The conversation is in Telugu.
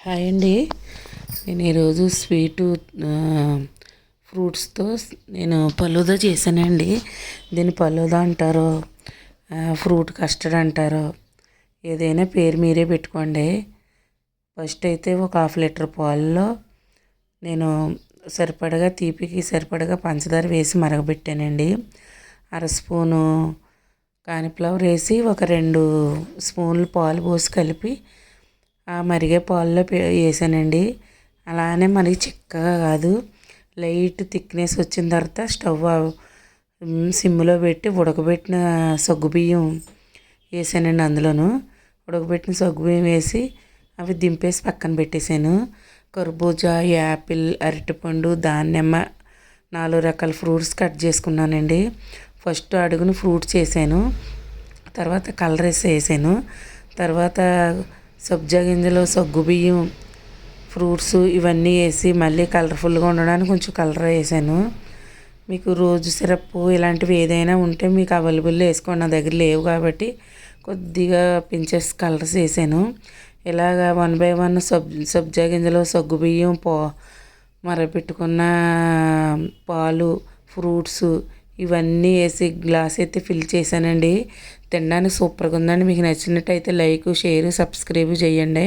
హాయ్ అండి. నేను ఈరోజు ఫ్రూట్స్తో నేను ఫలూదా చేశానండి. దీన్ని ఫలూదా అంటారో ఫ్రూట్ కస్టర్డ్ అంటారో ఏదైనా పేరు మీరే పెట్టుకోండి. ఫస్ట్ అయితే ఒక 1/2 లీటర్ పాలలో నేను సరిపడగా తీపికి సరిపడగా పంచదార వేసి మరగబెట్టానండి. 1/2 స్పూను కార్న్‌ఫ్లవర్ వేసి ఒక 2 స్పూన్లు పాలు పోసి కలిపి ఆ మరిగే పాలలో వేసానండి. అలానే మనకి చిక్కగా కాదు, లైట్ థిక్నెస్ వచ్చిన తర్వాత స్టవ్ సిమ్లో పెట్టి ఉడకబెట్టిన సగ్గుబియ్యం వేసానండి. అందులోను ఉడకబెట్టిన సగ్గుబియ్యం వేసి అవి దింపేసి పక్కన పెట్టేశాను. కర్బూజా, యాపిల్, అరటిపండు, దానిమ్మ 4 రకాల ఫ్రూట్స్ కట్ చేసుకున్నానండి. ఫస్ట్ అడుగున ఫ్రూట్స్ వేసాను, తర్వాత కలర్ వేసాను, తర్వాత సబ్జా గింజలు, సగ్గుబియ్యం, ఫ్రూట్స్ ఇవన్నీ వేసి మళ్ళీ కలర్ఫుల్గా ఉండడానికి కొంచెం కలర్ వేసాను. మీకు రోజు సిరప్ ఇలాంటివి ఏదైనా ఉంటే మీకు అవైలబుల్లో వేసుకోండి. నా దగ్గర లేవు కాబట్టి కొద్దిగా పించెస్ కలర్స్ వేసాను. ఇలాగ 1 బై 1 సబ్జా గింజలు, సగ్గుబియ్యం, మరగపెట్టుకున్న పాలు, ఫ్రూట్స్ ఇవన్నీ వేసి గ్లాస్ అయితే ఫిల్ చేశానండి. తినడానికి సూపర్గా ఉందండి. మీకు నచ్చినట్టయితే లైక్, షేర్, సబ్స్క్రైబ్ చేయండి.